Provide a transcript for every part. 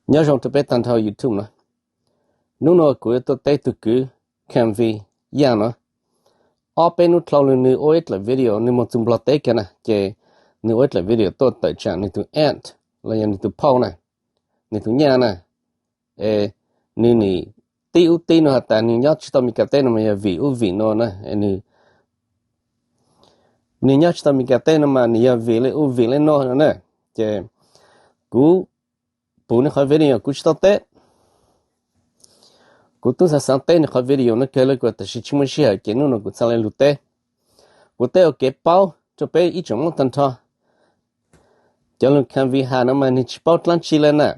nhớ trong tập tan thao YouTube nó nung nó của tôi tay tôi cứ Canva ya nó ở bên nút thao lên nữa ôi là video nên một zum blot tay cái này chứ nữa ôi là video tôi tới chẳng nên tôi ant là nên tôi pau này nên tôi nhà này nên nè tiêu nó hạt nên nhớ chỉ tao mình cái tên nó mà vì nó nè nên nhớ chỉ tao mình cái tên nó mà nên vì lên nó nè chứ cú bố nó khỏi video cú chỉ tao tết cú tôi sẽ sáng tết nó khỏi video nó kêu là cú ta chỉ muốn share cái nó cú sang lên lụt tết cú tết ok bao cho bé ít trong một tuần thôi cho nên Canva hà nó mà nên chỉ bao lần chỉ lên nè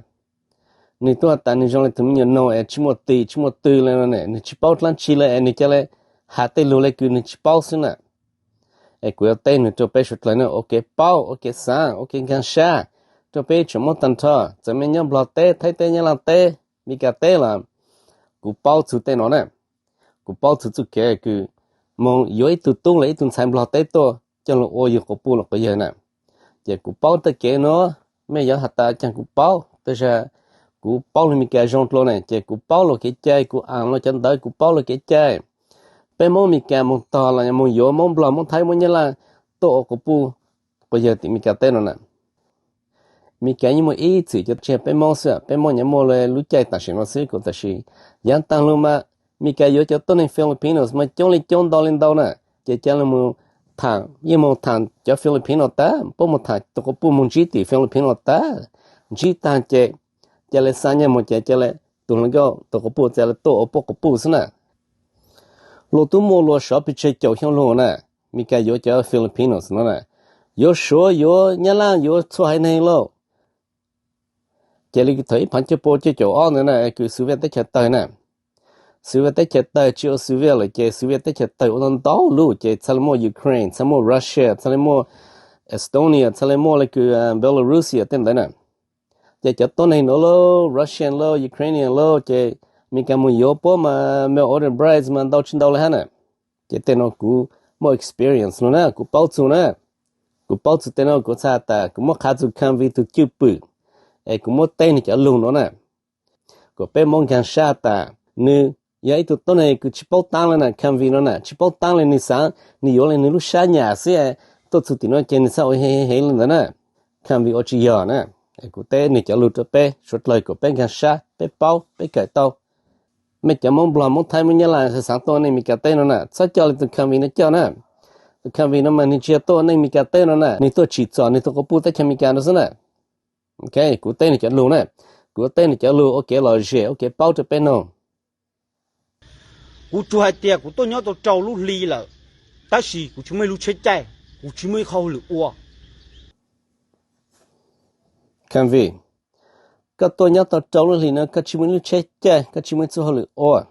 nên tôi ta nên trong lại thằng mình nói chỉ một từ lên nè nên chỉ bao lần chỉ lên nên cái là hà tết lùi lại cứ nên chỉ bao xí nè cú tết nên cho bé xuất lên nè ok bao ok sáng ok gan share cho bé trong một tuần thôi cho mình nhớ blog tết thấy tết nhớ làm tết mi cả tết là cú bao chủ tết nó nè cú bao chủ cái cứ mong yếu từ tung lấy từ xem blog tết to cho nó ôi có bu là bây giờ nè giờ cú bao tới cái nó mấy giờ hạt ta chẳng cú bao tới giờ cú bao là mi cái trong lo này giờ cú bao là cái chơi cú ăn nó chân tới cú bao là cái chơi bé mong mi cái mong to là mong yếu mong blog mong thấy mong như là to có bu bây giờ thì mi cái tết nó nè mi cái như một ý chỉ cho trẻ bé mong nhà muaเลยรู้ใจตัดสินว่าซื้อก็ตัดสินยันตั้งลงมามีcái yếu cho tôi nên Philippines mà trong lịch trong đó lên đâu nè chỉ là một thằng như một thằng cho Philippines ta bố một thằng tôi có bố một chỉ thì Philippines ta chỉ thằng chỉ là sang nhà một chỉ là tụi nó có tôi có bố chỉ là tôi ở bố có bố xí nè lúc tôi mua lo shop bị chơi chậu trong lo nè mi cái yếu cho Philippines nó nè yếu số yếu nhà lang yếu số hai này lo chỉ là cái thấy phản chế bộ chế chỗ on nữa nè cứ sự việc tới chợ tới nè sự việc tới chợ tới chưa sự việc là chỉ sự việc tới chợ tới ở đó luôn chỉ sao mua Ukraine sao mua Russia sao mua Estonia sao mua là cứ Belarus tên đấy nè chỉ chợ tối này nó lo Russian lo Ukrainian lo chỉ mình cái mua yếu bộ mà mua order brides mà đâu trên đâu là nè chỉ tên nó cũng mua experience nữa nè cũng bao nhiêu tên nó cũng sao ta cũng mua khá nhiều Canva từ chụp bự cũng một tên cho luôn đó nè có bé mong càng xa ta như vậy tụi tôi này cứ chỉ bao tăng lên nè Canva nó nè chỉ bao tăng lên như sáng như yếu lên như lúc xa nhà xí tôi tụi nó trên sao hay lên đó nè Canva ở chỉ giờ nè của tên này cho luôn cho bé xuất lời của bé càng xa bé bao bé cởi tao mấy cháu mong blog mong thay mình nhớ lại sáng tôi này mình cả tên nó nè sao cho lên từ Canva nó cho nè Canva nó mà như chia tôi này mình cả tên nó nè như tôi chỉ chọn như tôi có bút tới cho mình cả nó nè ok cú tên này cho luôn nè cú tên này cho luôn ok là dễ ok bao cho bên nó cú chua hai tia cú tôi nhớ tôi trâu lúc ly là ta xì cú chúng mày lúc chết chạy cú chúng mày khâu lửa ua Canva cái tôi nhớ tôi trâu lúc ly nữa cái chúng mày lúc chết chạy cái chúng mày khâu lửa ua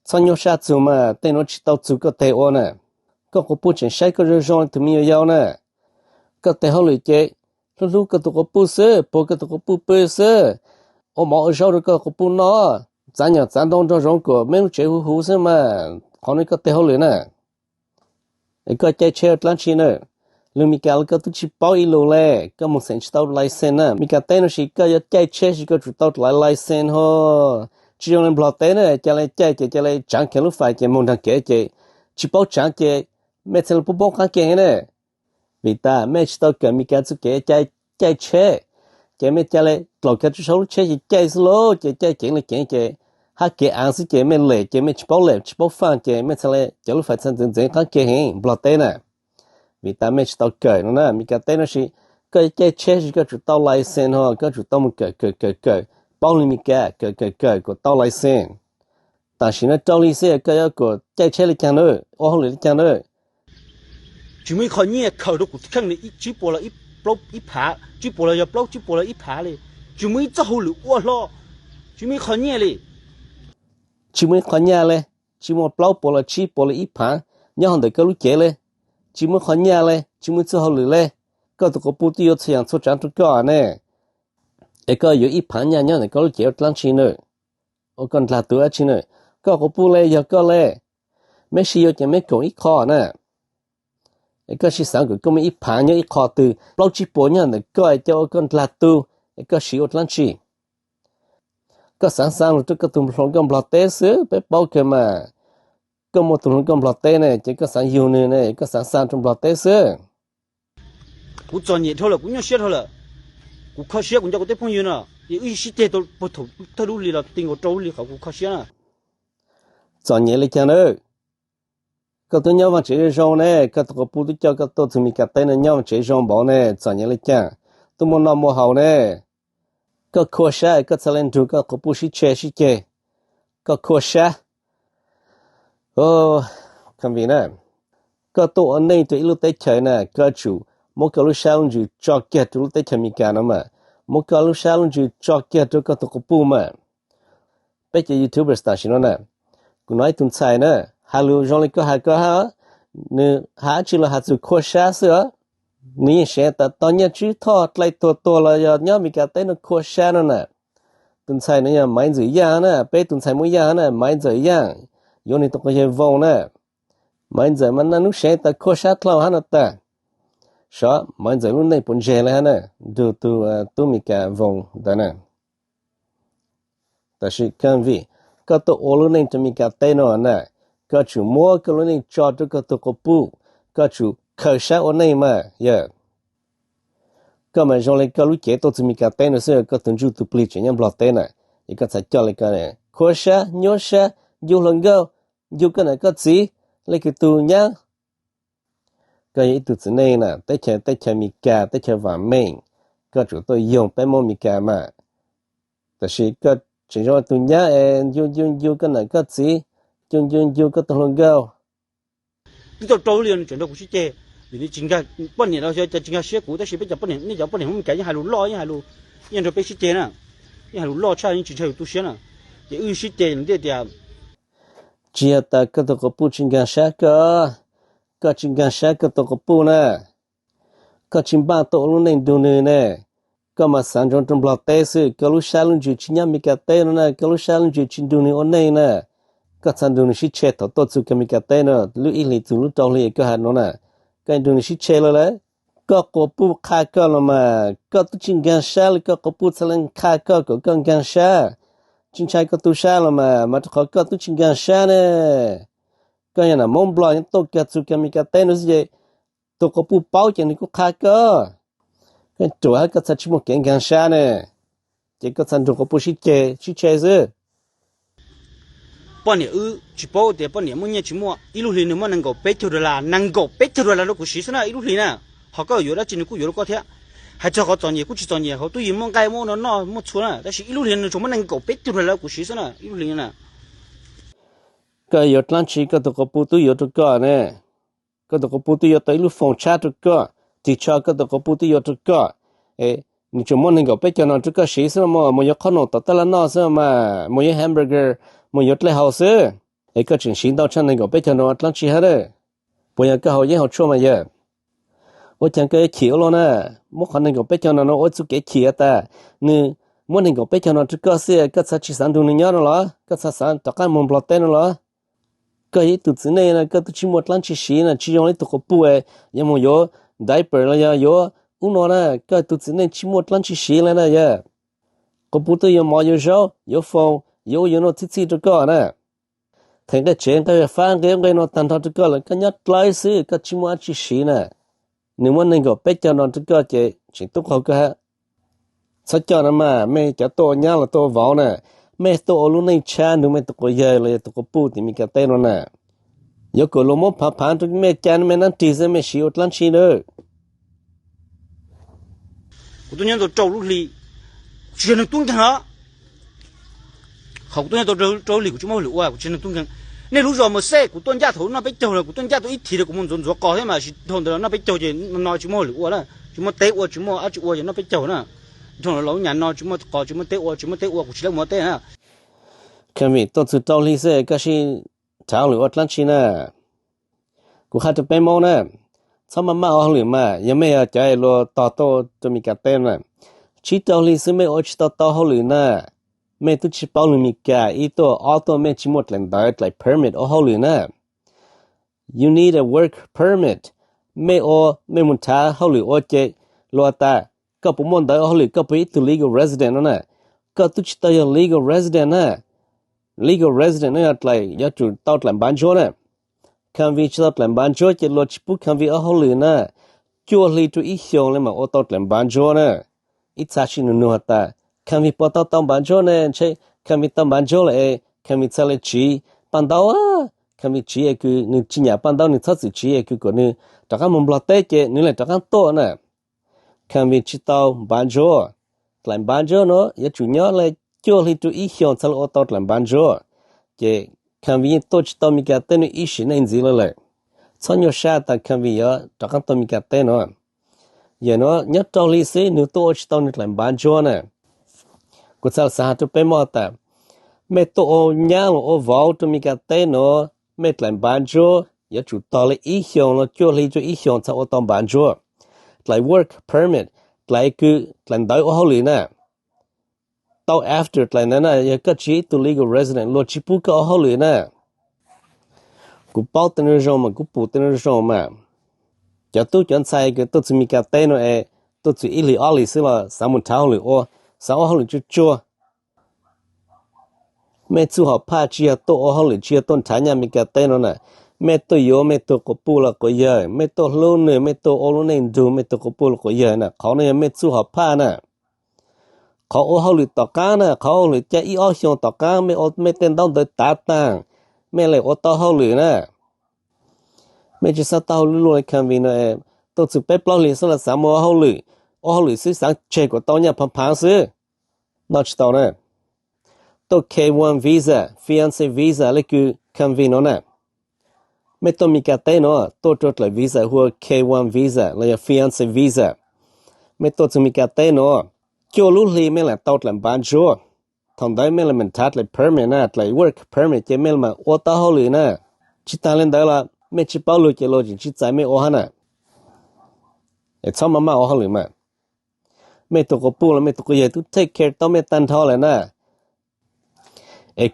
sau nhớ sát chú mà tên nó chỉ tao chú cái tên ua nè cái cú bút trên sai cái rơi rong thì mình yêu nè cái tên khâu lửa chết lúc cái tụi có bù sơ, bố cái tụi có bù bơ sơ, ở mọi ở sau rồi cái có bù nó, giá nhà giá đông cho rong của mấy lúc chơi hú sơ mà, còn cái tê hậu lửa nè, cái chơi chơi lăn chi nữa, lúc mình cái tụi chỉ bao ít lô lệ, cái một sản tàu license nè, mình cái tên nó chỉ cái chơi chỉ cái chủ tàu lại license ho, chỉ用blog tên nè, chơi lại chẳng cái lúc phải chơi môn thằng kia chơi, chỉ bao chẳng chơi, mấy thằng bố bố cái kia nè. Vì ta mấy tao cần mi cái cái chơi chơi mấy chơi lại lò cái số chơi slow chơi chuyện là chuyện hát cái ăn sẽ chơi mấy lệ chơi mấy chỉ bao phan chơi mấy chơi chơi lúc phải sang dần khác cái hình blog tên nè vì ta mấy tao cần nó nè mi cái tên nó chỉ cái chơi cái chủ tao license ho cái chủ tao một cái bao nhiêu mi cái của tao license ta chỉ nói tao license cái của chơi là chẳng nữa ô không là chẳng nữa chúng mày khỏi nhẹ khẩu đâu cũng khăng này chỉ bỏ là ít blog ít phá chỉ bỏ là giờ blog chỉ bỏ là ít phá này chúng mày cho hậu lửa ua lo chúng mày khỏi nhẹ này chúng mày khỏi nhẹ này chỉ một blog bỏ là chỉ bỏ là ít phá nhớ hòn để cái lúc chế này chúng mày khỏi nhẹ này chúng mày cho hậu lửa này cái tụi có bút tiêu tiền số trắng tụi có nè cái có ít phá nhá nhớ này cái lúc chế lăn chi nữa ở còn là tụi chi nữa có bút này giờ có này mấy xíu cho mấy cổ ít khó nè cái sự sáng của công ty ít phá nhớ ít khó từ bao nhiêu bộ nhá này cái cho con là tu cái sử dụng lăn chi ก็สังๆก็ตุ่มลงก็บลอเตซื้อไปเป้าขึ้นมาก็หมดตุ่มก็บลอเตเนี่ยจะก็สังอยู่เนี่ยก็สังตุ่มบลอเตซื้อกูจอนเนี่ยเท่าละกูยังเสียเท่าละกูเข้าเสียกูจะกูได้พงอยู่น่ะอีสิเตตัวบ่ถูกทะลุลีละติงกูโตลีเขากูเข้าเสียน่ะจอนเนี่ยเลยจังเด้อก็ตัวเนี้ยว่าเจจงเนี่ยก็ตัวปูตัวเจ้าก็ตัวตุ่มมีกะเตเนี่ยเนี้ยเจจงบ่เนี่ยจอนเนี่ยเลยจังตัวมันนำบ่เฮาเนี่ยก็โคชะก็ทะเลนดูก็กปูชิเชชิเจก็โคชะโอ้คำวีนะก็ตัวอันนี้ตัวอิลุเตเชนะก็จูมกลุชาลจูจอกเกตุลุเตเชมีกันมามกลุชาลจูจอกเกตุก็ตัวกปูมาไปเจอยูทูบเบอร์สตาชิโนนะกูน้อยตุนไซนะฮัลโหลจงลิก็หาก็หาเนี่ยหาชิลหาจูโคชะเสือนี่เชตตอนนี้ชื่อทอดไล่ตัวละยอดเนี่ยมีการเต้นโคชานั่นน่ะตุนไซเนี่ยไม่จือยานะไปตุนไซมุยานะไม่จือยาโยนี่ตัวก็จะวงนะไม่จือมันนั่นนุเชตโคชาทลาวหันตะชอไม่จือรุ่นในปุ่นเจเลยฮะนะดูตัวมีการวงแต่นะแต่สิกันวีก็ตัวโอลุนี่จะมีการเต้นน่ะก็ชูมัวก็ลุนี่จอดก็ตัวกปูก็ชูเข้าชาโอนี่มาเยอะก็มาจงเลยก็รู้เจตัวจะมีการเต้นเสือก็ถึงจุดตุปลีเจียงบล็อกเต้นน่ะอีกก็จะจ่อเลยก็เนี่ยโคชาโยชาอยู่หลังก็อยู่กันก็สิเลยคือตัวเนี้ยก็อีตัวจะเนี่ยน่ะแต่เชมีกาแต่เชว่าไม่ก็จุดตัวยงไปมอมีกามาแต่สิก็เฉยๆตัวเนี้ยอยู่กันก็สิอยู่ก็ตัวหลังก็你到周里转到过去接，你真个半年了，就真个写古，但是别讲半年，你讲半年我们赶紧还路老，还路，沿着被去接呢，还路老差，你之前有多些呢，也有些接你这点。只要大个多个不真个啥个真个啥个多个不呢，个真把多路能ดู呢，个嘛三种种不带是，个路下路就真呀没个带呢，个路下路就真ดู呢呢。ก็สันดูนชิเชตตัวสุกมีกะเตนะลุอีลิตุลุตอลีก็หาโนนะก็ดูนชิเชละละก็กปูคาก็ละมาก็ตุจิงกันชาลก็กปูสลังคาก็กันชาจิงชายก็ตุชาละมาตะก็ตุจิงกันชาเนก็ยังน่ะมอนบลอยังตกะสุกมีกะเตนะสิตัวกปูเป้าจังนี่ก็คาก็ตัวก็สัจมกันชาเนเจก็สันดูกปูชิเชซะ半年去包的半年么年去么，一路里你们能够背头的啦，能够背头的啦，那个事实呢，一路里呢，好个有了今年过有了高铁，还只好专业过去专业好，对于么该么那么错了，但是一路里呢，怎么能够背头的啦个事实呢，一路里呢。ก็ยอดลันชีก็ตัวกปูตุยอดก็เนี่ยก็ตัวกปูตุยอดตัวลูกฟงชาตุก็ที่ชาก็ตัวกปูตุยอดก็นี่จะมันก็ไปจนตุก็เสียซะมันยกขนมต่อตะละนอซะมันยแฮมเบอร์เกอร์มันยดเลยเฮาซะก็จึงสิง到ชั้นก็ไปจนลันชีฮะเด้ปอยก็เฮาเยเฮาชั่วมาเยอะโอจังก็เขียวแล้วนะมุขนึงก็ไปจนโอสุเกเขียตานี่มันนึงก็ไปจนตุก็เสียก็สัจสันดูนี่ยอล่ะก็สันตะกันมันบลอเตนล่ะก็อีตุสิเนี่ยนะก็ตุชิมดลันชีชีนะชิยองเลยตุกปูยังมอยไดเปอร์ละยออุนอนะก็ตุสิเนี่ยชิมดลันชีชีเลยนะยะก็ปูตุยมอยอโยฟง有那自己这个呢，听个钱个翻个个那单套这个了，个伢来是个起码去洗呢，你们那个别叫那这个就都好个，实叫那嘛没叫多伢了多玩呢，没多路那车你没多个耶了多个布的没个带了呢，有个路么爬这个没见没那地上没洗有烂去了，我多年都走路里，只能蹲他。好多人都走里，就冇路啊！我只能蹲跟。你路上冇塞，我蹲家头那边走了，我蹲家头一提的，我们做高些嘛是同的那边走去，那就冇路了，就冇带我，就冇就我那边走呢。同老人那就冇搞，就冇带我，我去了冇带啊。看没，到处道理噻，可是找路我烂去呢，我还得背毛呢，他们骂我了嘛，也没有在路到就没个带呢，去道理是没我去到好了呢。ไม่ตุชิปอลุมิกาอีตัวออโตไม่ชิมดเล่นได้like permit โอฮอลุนะ you need a work permit ไม่มุนท้าฮอลุโอเจลัวตาก็ปุ่มมันได้ฮอลุก็ไป to legal resident นะ ก็ตุจิตาย legal resident นะ legal resident เนี่ยไตยะจุตอดหลังบ้านโจนะคันวิชตอดหลังบ้านโจจะลดปุคันวิเอาหลือนะจัวลีตุอีเหียวเลยมาอตอดหลังบ้านโจนะอิตาชินุนุหตาคันวิปอตอดตอมบ้านโจนะใช่คันวิตอมบ้านโจเลยคันวิทะเลจีปันดาวคันวิจีคือนึจิญญาปันดาวนึทัศจีคือก็นึตะกันมุมบลาเตเจนึเลยตะกันโตนะคันวิจิตอบ้านโจหลังบ้านโจเนาะยะจุญญาเลยจัวลีตุอีเหียวทะอตอดหลังบ้านโจเจคันวิโตจิตอมิกาเตนอิชิในซิลเลยฉันยอชาตาคันวิยะตะกันตอมิกาเตเนาะยะเนาะญะตอลิเซนุโตจิตอนิหลังบ้านโจนะกุซัลสาตุเปมอตาเมโตโอญาโลโอวอลตอมิกาเตเนาะเมตหลังบ้านโจยะจุตอลิอีเหียวเนาะจัวลีจุอีเหียวทะอตอมบ้านโจไล work permit ไลคือหลังดอยโอฮอลีนะต่อ after ไลนั้นน่ะยะก็จีตุ legal resident โลจิปุกะโอฮอลีนะกูเป้าตนจอมากูปูตนจอมาจะตู้จนใส่ก็ตู้จะมีกาเตโนตู้จะอิลิออลิสิละสามุนท้าหรือโอสาวหรือจัวแม่จู่หอบผ้าเจียตู้โอหรือเจียต้นฐานยามีกาเตโนน่ะแม่ตู้โยแม่ตู้กปูละก็เยอะแม่ตู้ลูนแม่ตู้โอลูนดูแม่ตู้กปูละก็เยอะน่ะเขาเนี่ยแม่จู่หอบผ้าน่ะเขาโอหรือตอกาน่ะเขาหรือจะอีออชงตอกาไม่เต้นต้องเดินตาต่างแม่เลยโอตอหรือน่ะไม่จะสตาหรือลอยคันวินตัวสุดเป๊ะปลอลิสละสามโอหรือซื้อสังเชกว่าตอนนี้พังซื้อนอกจากตอนนั้นตัว K1 visa fiancé visa เลยคือคันวินน่ะไม่ต้องมีกาเตโนตัวจดเลย visa หัว K1 visa เลย fiancé visa ไม่ต้องจะมีกาเตโนโจลุลีไม่ละตอดหลังบ้านโจทำได้ไม่ละมันทัดเลย permit นะเลย work permit จะไม่ละมาโอตาหรือนะชิตาเล่นได้ละไม่ชิปาลูกจะโลจิชิใจไม่โอฮะนะชอบมาโอฮะหรือมาไม่ตกปูแล้วไม่ตกเยอะทุก take care ต้องไม่ตันท้อเลยนะ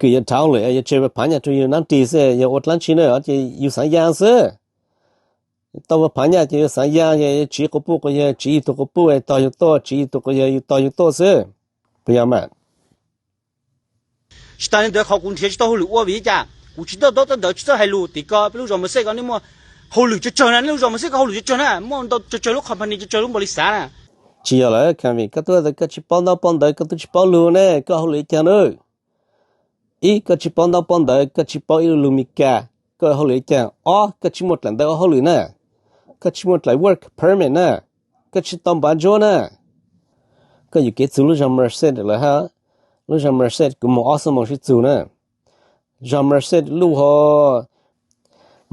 คืออย่าท้อเลยอย่าเชื่อผ่านอย่าทุยนั่งตีเสียอย่าอดลันชินเลยจะอยู่สัญญาเสียตัวผ่านอย่าจะสัญญาอย่าจีกปูก็อย่าจีตกปูต่ออยู่ต่อจีตกอย่าอยู่ต่ออยู่ต่อเสียพยายามมาสตาร์เดอร์เขาคุณเทียชิตอหรือว่าวิจารกูชิตอต้องเดอชิตอให้รู้ติก็ไม่รู้จะมาเสกอันนี้มั่วเขาหรือจะเจอนะไม่รู้จะมาเสกเขาหรือจะเจอนะมั่วจะเจอลูกคอมพานีจะเจอลูกบริษัทนะจีอะไรคันวิก็ตัวก็ชิปอนดาปอนเดก็ตัวชิปอนลูเนี่ยก็เขาหรือจะเนอะอีก็ชิปอนดาปอนเดก็ชิปอนอีลูมิกาก็เขาหรือจะอ๋อก็ชิมดหลังเดเขาหรือนะก็ชิมดหลาย work permit นะก็ชิตอมบ้านโจนะก็อยู่เกิดสู่ลูกจำเมอร์เซดเลยฮะลูกจำเมอร์เซดกูมองอสมองชิจูนะจำเมอร์เซดลูกฮอ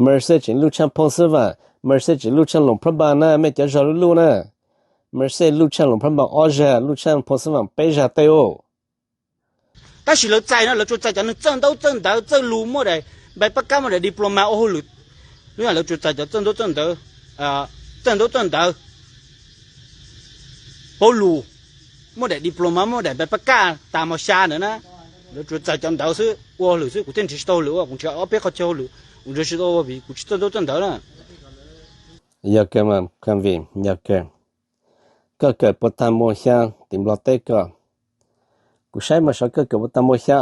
เมอร์เซดลูกชันพงศวรรณเมอร์เซดลูกชันหลวงพระบางนะไม่จะจอลูกนะเมอร์เซดลูกชันหลวงพระบางออเจลูกชันพงศวรรณเปจาเตโอ但是เราใจนะเราจะใจจะนึก正路么的ไปประกาศ么的 diploma โอ้โหหรือเนี่ยเราจะใจจะ正保路么的 diploma 么的ไปประกาศตามมาชาเนี่ยนะเราจะใจจำดาวซื้อว่าหรือซื้อกูเต้นที่ตัวหรือว่ากูจะเอาไปเขาเจ้าหรือกูจะซื้อตัวว่าพี่กูจะ正道นะอยากมาคันวิอยากก็เกิดปตามโมชาติมลอเตก็กูใช้มาสักก็เกิดปตามโมชา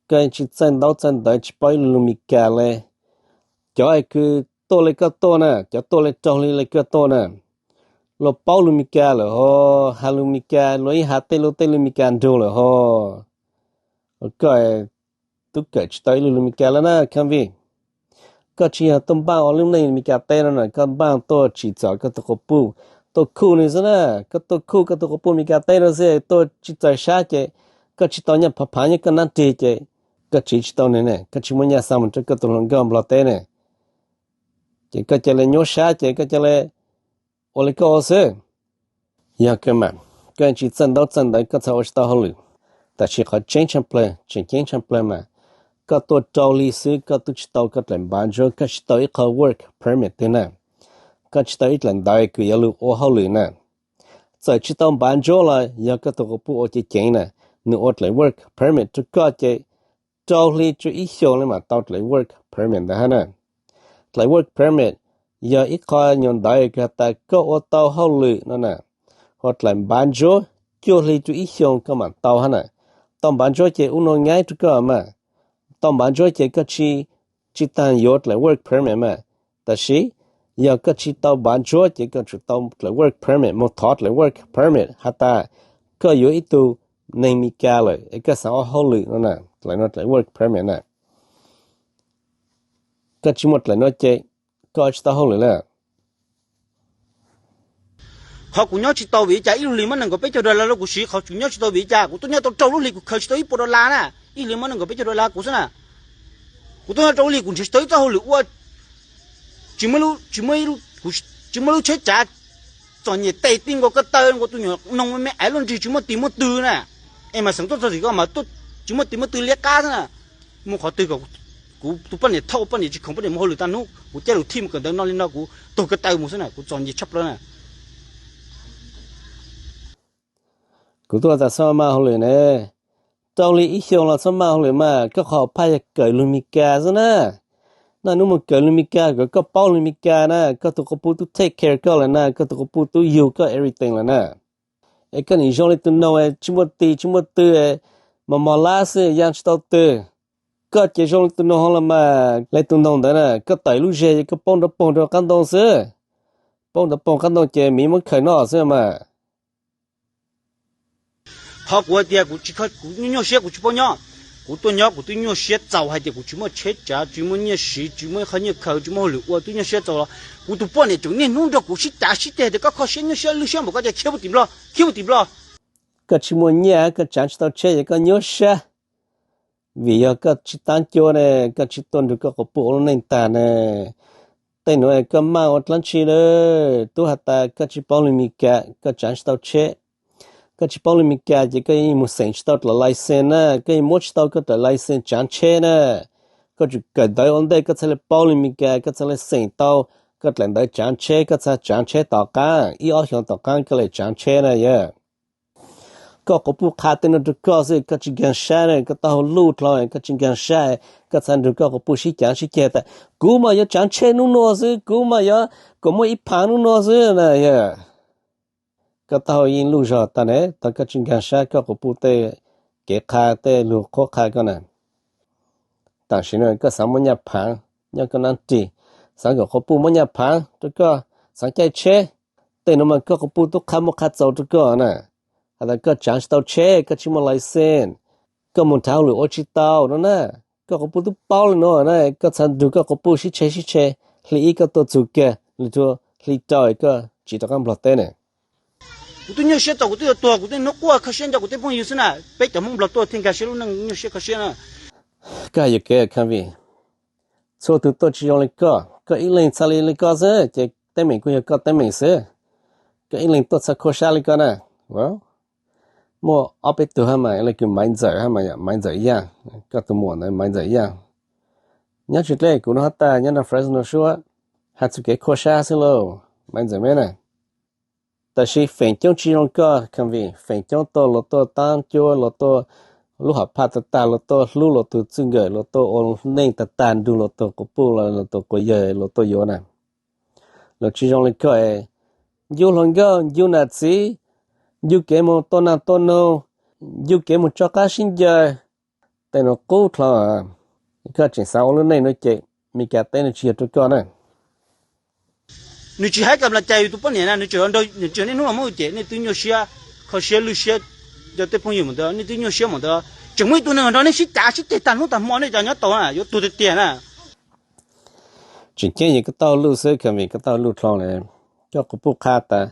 ก็จิตใจดาวใจได้จิไปลุมิกาเลยจอยคือโตเลยก็โตนะจะโตเลยจองเลยก็โตนะlo paulo mical ho halu mical lo ha telo mical do lo ho okay tu ke chtai lu mical na kan vi ka chi ha tom ba lu nei mical te na ka ba to chi cha ka to ko pu to khu ni sana ka to khu ka to ko pu mical te na se to chi cha sha che ka chi to nya pha pha nya ka na te che ka chi to ne ka chi mo nya sa mo ka to long gam lo te ne che ka che le nyo sha che ka che leโอเลก็เสอยากมาการจิตจันดาวจันได้ก็จะเอาしたหรือแต่ชีเขา change and play มาก็ตัวจอลีซื้อก็ตุจิตเอาก็หลังบ้านโจก็ชิตเอาอีก work permit นะก็ชิตเอาอีกหลังได้คืออย่าลืมโอหรือนะจะชิตเอาบ้านโจละอยากก็ตัวผู้โอเจเจนะนึกอดเลย work permit จุดก็จะจอลีจุดอีเชียวเลยมาตัดเลย work permit นะฮะนะเลย work permitอย่าอีกคอยยนได้ก็แต่ก็อดเตาเฮาเลยนั่นน่ะฮอดหลังบ้านโจ cho li tu i xiong ka man tao ha na tom ban jo che uno ngai tu ka ma tom ban jo che ka chi tan yot le work permit ma ta shi ya ka chi tao ban jo che ka chu tao le work permit mo thot le work permit hata ka yo i tu nei mi ka le e ka sa ho lu no na le no le work permit na ka chi mot le no che ka chi ta ho le la họ cũng nhớ chỉ tàu bị chạy ít mà nâng có biết cho đôi là của sĩ họ chủ nhớ chỉ tàu bị chạy của tôi nhớ tàu trâu lúc của khởi tới ít $1 nè ít mà nâng có biết cho đôi là của sao nè của tôi nhớ trâu lúc cũng chỉ tới tàu lửa chỉ mới lúc chết trả cho nhiệt tây tinh của cái tơ của tôi nhớ nông mẹ ấy luôn chỉ mới tìm một từ nè em mà sống tốt gì có mà tốt chỉ mới tìm một từ liếc cá thôi nè một họ từ của tôi bắt nhiệt thâu bắt nhiệt chỉ không bắt nhiệt mua lửa tan nút của chơi lửa thêm cần tới nó lên nó của tôi cái tơ một số này của cho nhiệt chấp đó nè của tôi là sao mà hồi nè tao li ít xong là sao mà hồi mà các họ phải cởi lumika rồi nè nó nếu mà cởi lumika rồi có bao lumika nè có tụi có phụ take care có là nè có tụi có phụ you có everything là nè cái này giống như tụi nó chỉ một từ mà lá sẽ yang tao từ có chỉ giống tụi nó là mà lấy tụi nó đó nè có tẩy lu dê có bông đó căn đông sữa bông căn đông chơi mình muốn khởi nó sữa mà họ của dia của chỉ có của nhiều xe của chỉ bao nhiêu của tôi nhiều xe giàu hay của chỉ mới chết trả chỉ mới nhiều sĩ chỉ mới hơi nhiều khẩu chỉ mới lựa tôi nhiều xe giàu là của tôi bao này chúng nên nung được của sĩ trả sĩ để các khó xe nhiều xe lưu xe một cái gì khiêu một tìm lo cái chỉ mới nhiều cái chẳng tao chơi cái nhiều xe vì cái chỉ tăng cho này cái chỉ tuần được cái bộ nên ta này tên nó cái mau lắm chi nữa tôi hạt ta cái chỉ bao nhiêu cái chẳng tao chơi cái chỉ bảo mình cái gì cái một sinh tao là license nè cái một tao cái là license chẳng chế nè cái chỉ cái đấy ông đây cái là bảo mình cái là sinh tao cái là đấy chẳng chế cái là chẳng chế tao cả ý ở trong tao cả cái là chẳng chế nè yeah cái bộ khát tên nó được cái gì cái chỉ gan sai nè cái tao lút lại cái chỉ gan sai cái sản được cái bộ sĩ chẳng sĩ chế ta cú mà giờ chẳng chế nó gì cú mà giờ có một ít phản nó gì nè yeah cái tao in lưu rõ ta nè ta cái chuyện gan sai cái bộ tê cái khai tê lưu khó khai cái này ta xin nói cái sáng mới nhập phẳng nhưng cái năng chỉ sáng cái bộ mới nhập phẳng cho cái sáng chạy chế tê nó mà cái bộ tôi khai một khai giàu cho cái này hay là cái chẳng tao chế cái chỉ một license cái một tháo lưu ở chỉ tao đó nè cái bộ tôi bao lên nó này cái sản được cái bộ sĩ chế lý cái tôi chụp cái lý cho lý trời cái chỉ tao cầm lọt tê này của tôi nhiều xe tàu của tôi nó qua khởi xe của tôi phong yêu nè bây giờ mong lọt tôi thiên cả xe luôn năng nhiều xe khởi xe nè cái gì cái vi số từ tôi chỉ用cái ý lên sao lên cái gì chỉ tên mình cũng có tên mình sẽ cái ý lên tôi sẽ khởi xe lên cái nè well mua ở bên từ hà mày là cái máy giải hà mày máy giải ya cái từ mua này máy giải ya nhớ chuyện này của nó ta nhớ là Fresno Shore hạt sự cái khởi xe xin lỗi máy giải mấy này ta chỉ phèn trong chỉ trong cái vi phèn trong to lô to tan cho lô to lúc học phát ta lô to lúc lô to chưng gửi lô to ôn nên ta tan du lô to của pu là lô to của giờ lô to yo này lô chỉ trong cái yêu lòng cái yêu nát gì yêu cái một to na to no yêu cái một cho cá sinh giờ tên nó cố thà cái chuyện sao lúc này nó chạy mình cả tên nó chia cho con này nếu chỉ hai cầm là chạy tụi bọn này nếu chỉ đâu nếu chỉ nên nó mà chạy nên tụi nhiều xe khó xe lưu xe cho tới phong yêu một đó nên tụi nhiều xe một đó chẳng mấy tụi này đó nên xí trả xí tệ tàn nó tàn món này cho nhớ tàu à yếu tụi tiền à chỉ cái cái tàu lưu xe cái mình cái tàu lưu thong này cho cái bộ khác ta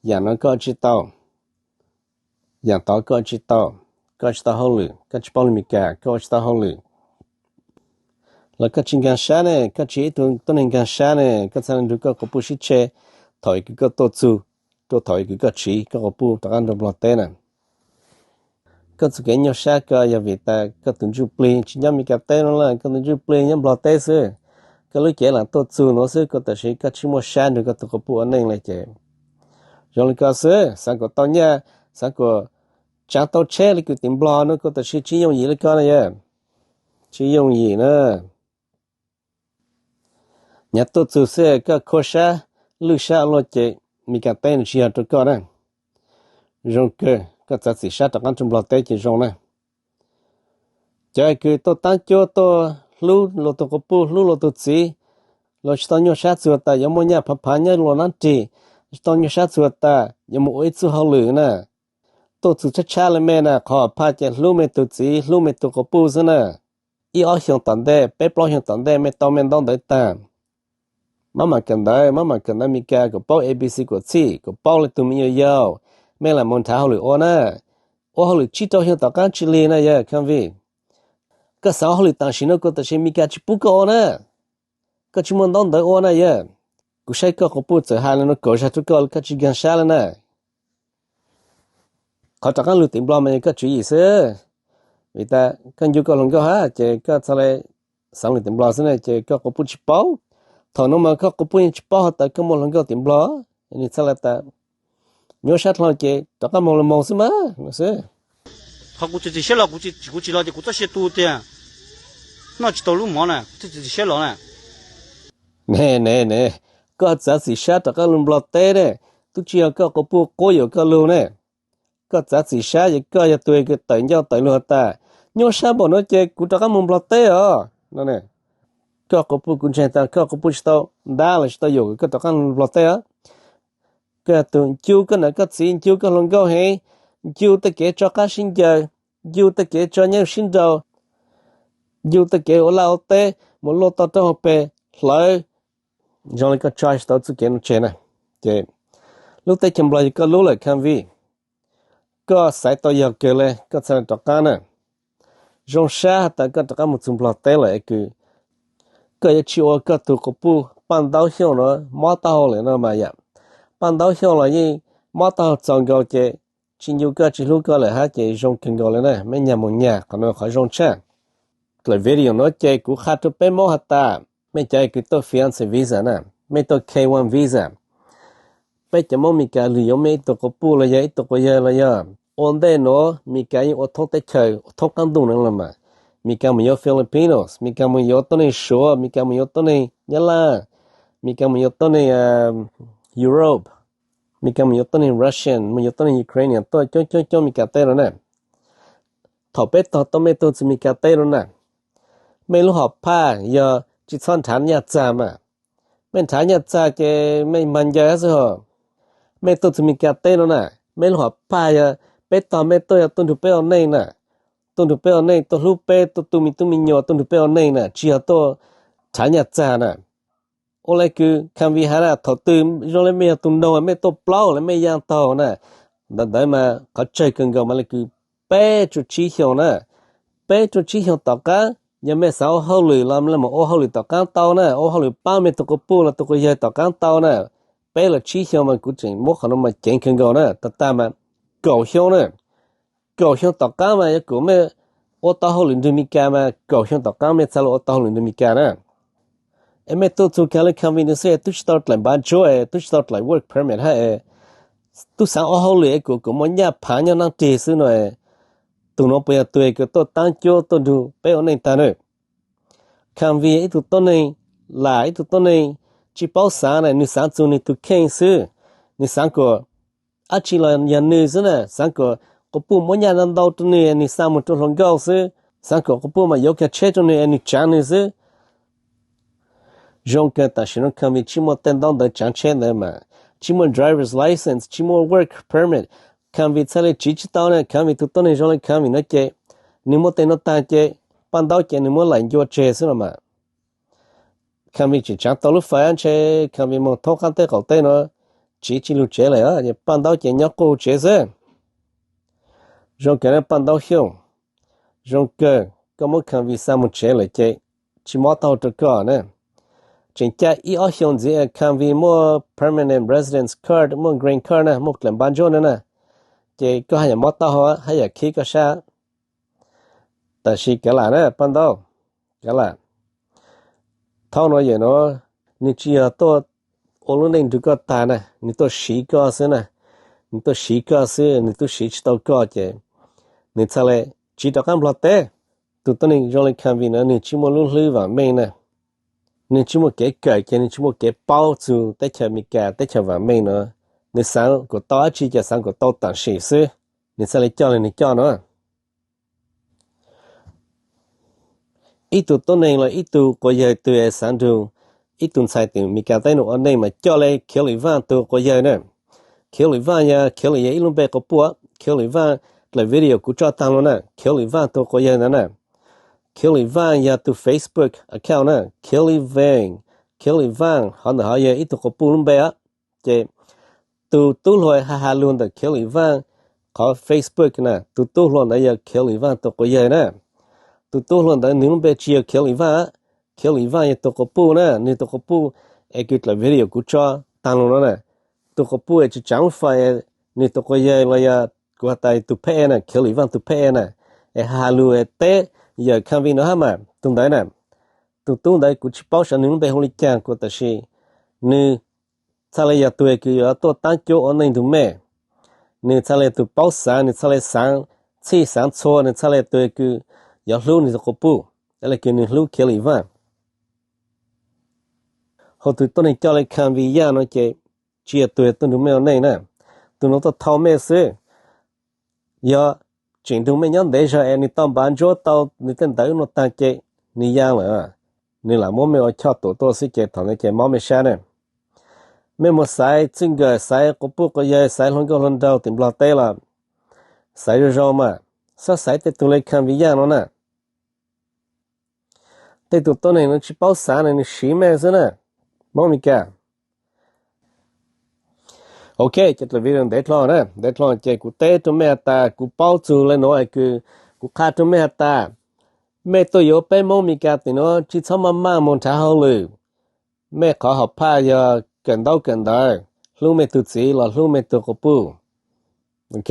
อย่างนั้นก็จิตเอาอย่างต่อก็จิตเอาก็จิตเอาหรือก็จิตเอามีแก่ก็จิตเอาหรือแล้วก็จิงกันชาเนี่ยก็จิตตัวนึงกันชาเนี่ยก็จะนึกก็ก็ผู้ชิเชถอยก็ตัวจูตัวถอยก็ชีก็ผู้ตะกันตัวบลอเต้น่ะก็จะเกี่ยวชาก็อย่าวิตาก็ถึงจุปลีชิยามีกับเต้นั่นแหละก็ถึงจุปลียังบลอเต้ซื้อก็เลยเกี่ยวหลังตัวจูเนาะซื้อก็แต่ชีก็ชิมัวชานึกก็ตัวผู้อันนึงเลยเจ้rồi cái sự sáng có tao nhá sáng có chẳng tao chế cái tìm bò nó có thể chỉ dùng gì là con này chỉ dùng gì nữa nhặt tôi từ xe cái khó sa lưu sa lo chế mình cả tên chỉ là tôi con này rồi ก็จะสิชาตะกันจุมบลอเตจิจงนะใจคือตัวตั้งโจตัวลูโลตัวกปูลูโลตัวจีโลชตอนยชาสัวตายมญาพะพาญโลนันติตอนยชาสัวตายมอิสุฮาลือนะตัวสุชาๆเลยแม่น่ะขอพาจะลูเมตัวจีลูเมตัวกปูซะนะอีอหิงตันเดเปปลอหิงตันเดไม่ต้องแม่นต้องได้ตามมากันได้มีแกก็เป้า ABC ก็ซี่ก็เป้าเลยตัวมียาวแม่ละมนทาหรือโอนะโอหรือชิโตหิงตะกันชิลีนะยะคันวีก็สาวหรือตังชิโนก็ตะชิมีแกจิปุกโอนะก็ชิมันต้องได้โอนะยะกูใช้ก็ปูจะหาแล้วก็จะทุกคนก็จิกันชาแล้วนะเขาตะกันหรือติมบลอมันก็จุยซื้อวิตากันอยู่ก็ลงก็หาเจก็ทะเลสังหรือติมบลอซะนะเจก็ปูชิเป้าถอนมาก็ปูชิเป้าแต่ก็มองลงก็ติมบลออันนี้ทะเลตาโยชัดลองเจตะกันมองซะมาซื้อเขากูจะเชื่อเรากูจะรอจะกูจะเชื่อตัวเดียวน่าจะตัวรู้หมอน่ะกูจะเชื่อเราน่ะเน่ก็จะสิชาตะกันลุมบลอเต้เนี่ยตุเจียก็ปูก็อยู่ก็รู้เนี่ยก็จะสิชาอีกก็จะตัวก็แต่งยอแต่รู้ตาโยชัดบ่เนาะเจกูตะกันมุมบลอเต้อ๋อนั่นแหละก็ปูกุญแจตาก็ปูชิโตดาลชิโตอยู่ก็ตะกันบลอเต้อ๋อก็ตัวจูก็น่ะก็สิจูก็ลงก็ให้จูตะเกจอกาชินเจจูตะเกจอเนี่ยชินดอจูตะเกโอลาโอเตมโลตตอเปหลายจงเลยก็ชอยสตอตุเกนเชนะเจลูกเตจมบลายก็รู้เลยคันวีก็ใส่ตัวยาเกเลยก็ใส่ตะกันน่ะจงชาตะก็ตะกันมุจุมบลาเตเลยคือก็จะชิโอก็ตุกปูปันดาวเฮียวเนาะมาตาเลยเนาะมายะปันดาวเฮียวเลยยิ่งมาตาจังก็เจชินยูก็จิลูก็เลยฮะเจจงกินก็เลยนะไม่ยามงยาก็เนาะขอจงชาเลยวิดีโอเนาะเจกูขาดตัวเป็นโมหตาไม่ใจคือตัว fiancé visa นะไม่ตัว K1 visa ไปจะมองมีการหรือยังไม่ตัวก็ปูเลยยังตัวก็เยอะเลยยังอนเดเนาะมีการยังอดทนแต่เฉยอดทนกันดูนั่นแหละมามีการมีอยู่ฟิลิปปินส์มีการมีอยู่ตัวนี้ชัวมีการมีอยู่ตัวนี้ยะลามีการมีอยู่ตัวนี้ยุโรปมีการมีอยู่ตัวนี้รัสเซียนมีอยู่ตัวนี้ยูเครเนียนตัวจ้มีการเตะแล้วนะถ้าไปต่อไม่ตัวจะมีการเตะแล้วนะไม่รู้หอบผ้าอย่าจิตซ่อนฐานยาจามาเป็นฐานยาจาเจไม่มันเยอะซะหรอไม่ตัวจะมีการเต้นแล้วนะไม่รู้หอบผ้าอย่าไปต่อไม่ตัวอย่าต้นถูกไปเอาในน่ะต้นถูกไปเอาในตัวรูปไปตัวตุมิโยต้นถูกไปเอาในน่ะเชียตัวฐานยาจาน่ะโอเลยคือคำวิหารถอดตื่นโยเลยไม่ตุนโดไม่ตัวเปล่าเลยไม่ยางต่อน่ะได้มาเขาใจกันก็มาเลยคือเป้จุดชี้เหี่ยวน่ะเป้จุดชี้เหี่ยวต่อกันยังไม่สาวเฮาเลยลำแล้วมาโอเฮาเลยต่อกันเตานะโอเฮาเลยป้าไม่ตกปูแล้วตกยายต่อกันเตานะไปละชี้เหี่ยวมันกูจึงมกขนมมาเก่งขึ้นก่อนนะแต่ตามันเก่าเหี่ยวนะเก่าเหี่ยวต่อกันมากูไม่โอตาเฮาเลยดูมีแกมาเก่าเหี่ยวต่อกันไม่สาวโอตาเฮาเลยดูมีแกนะเอไม่ตัวทุกแค่เลยคำวินิเซ่ตุชตอร์เลยบ้านช่วยตุชตอร์เลย work permit ให้ตุสาวโอเฮาเลยกูมันยาผ่านยังนั่งเจซื้อหน่อยตัวน้องไปตัวก็ตัวตั้งโจตัวดูไปเอาในตาเนอคำวีตัวต้นนี้หลายตัวต้นนี้จีเป้าสารนี่สังจูนี่ตัวเข่งซื้อนี่สังก็อาชีพยันนี่ซะนะสังก็ปุ่มมันยันนั่นดาวตัวนี้นี่สังมันตัวลงเก้าซื้อสังก็ปุ่มมายกแค่เช็ดตัวนี้นี่จานนี่ซื้อจงกันแต่ฉันคำวีชิมว่าเต้นดาวเดินจานเช็ดเลยมาชิมว่า driver's license ชิมว่า work permitคำวิทยาลัยจิตตาวเนี่ยคำวิทุกต้นในจงเลยคำวินักเจนิมเตนตาเจปันดาวเจนิมไหลโยเจสุนมาคำวิจิจังตลุฟ้าเจคำวิมทกันเตะเขาเตเนาะจิลุเจเลยอ่ะเนี่ยปันดาวเจยกกูเจเซจงกันปันดาวเหี่ยวจงก็มุคำวิสามุเจเลยเจชิมอตาวตะก้อเนี่ยจึงจะอีอเหี่ยวเจคำวิมัว permanent residence card มัว green card นะมุกเล่มบ้านโจนะเจก็ให้มอตาหัวให้ขี้ก็ชาแต่ชีกละนะปันดาวกละเท่าน้อยเนาะนี่จีตัวโอลุนิงดูก็ตานะนี่ตัวชีก็สินะนี่ตัวชีก็สินี่ตัวชีตาวก็เจนี่ทะเลจีตะกันบลอเตตัวตัวนี้จงเลยคันวินะนี่ชิมลุลือว่าไม่นะนี่ชิมเก๋เก๋นี่ชิมเก๋เป้าจูแต่จะมีแกแต่จะว่าไม่เนาะนี่สังก็ต่อชีจะสังก็ต่อต่างชีซื้อ ni sa le cho le ni cho no ít tu tôn này là ít tu có giờ tu ở sáng tu ít tu sai tu mi cả tay nó ở đây mà cho lấy khéo lấy vang tu có giờ nữa khéo lấy vang ya khéo lấy ít luôn bé có bùa khéo lấy vang là video của cho tăng luôn nè khéo lấy vang tu có giờ nữa nè khéo lấy vang ya tu Facebook account nè khéo lấy vang họ nói họ giờ ít tu có bùa luôn bé á chứ tu rồi ha luôn được khéo lấy vang có Facebook nè tu luôn đấy giờ khéo lấy vang tu có giờ nè tu luôn da nung be chia keliva ye to kopu na ni to kopu ekit la video ku cha tan lo na to kopu e chang fa ni to ko ye la ya ku tai tu pe na keliva tu pe na e halu e te ye kan vi no ha ma tung dai na tu dai ku chi pau sha nung be holi chang ko ta shi ni sa le ya tu e ku ya to tan cho on nei tu me ni sa le tu pau sa ni sa le sang chi sang cho ni sa le tu e ku ya lu ni ko pu ele ke ni lu ke li va ho tu to ni cho le kan vi ya no che chia tu tu nu me nei na tu no to thao me se ya ching tu me nyan de sha e ni tam ban jo tao ni ten dai no ta che ni ya la ni la mo me o cha to si che thon ne che mo me sha ne me mo sai ching ga sai ko pu ko ye sai lon go lon dao tim bla te la sai jo ma sa sai te tu le kan vi ya no na te tutto ne non ci possa ne scime sana monica ok che te video deadline che cu te to meta cu pau zu le no e cu kha to meta me to yo pe monica te no ci chama ma mon ta ho lu me kho học pa ya cần đâu lu me tu chi la lu me tu ko pu ok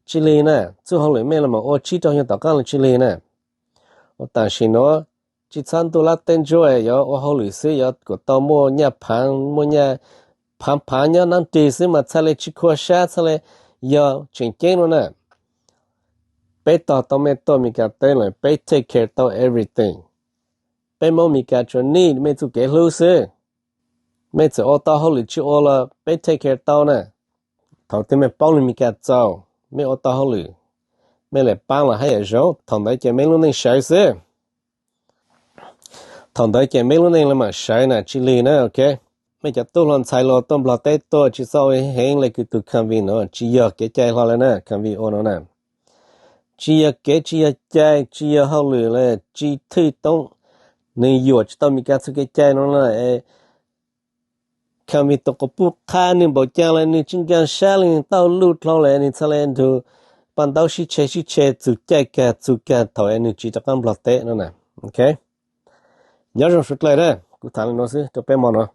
chile na zu ho le me la ma o chi to yo ta ka le chile na但是呢，这餐都拉登住诶，有我好律师有个到么呀盘呀，那这是嘛，才来去看下，才来要真正了呢。被到没到米个对了，被 take care 到 everything， 被某米个就你没做给律师，没做我到好律去我了，被 take care 到呢，头天没帮你米个走，没我到好律。ไม่เลยป้างละให้เราทำได้แค่ไม่รู้ในใช้สิทำได้แค่ไม่รู้ในละมาใช้นะชิลีนะโอเคไม่จะตู้หลอนใช้เราต้มปลาเต้ตัวชิซอยเฮงเลยคือตุคันวีเนาะชิยาเกใจเราเลยนะคันวีโอเนาะนะชิยาเกชิยาใจชิยาเขาเลยชิที่ต้องในหยวดต้องมีการสุขใจเนาะนะคันวีตกปุ๊บข้านี่บอกจังเลยนี่จึงการใช้เลยเต้าลูดเราเลยนี่ทะเลดูปันดาวชิเชจุใจแก่จุแก่ถอยนึจีตะกันบลอเตนั่นน่ะโอเคยาจงสุดเลยเด้อกูถามเลยเนาะสิจะไปมอเนาะ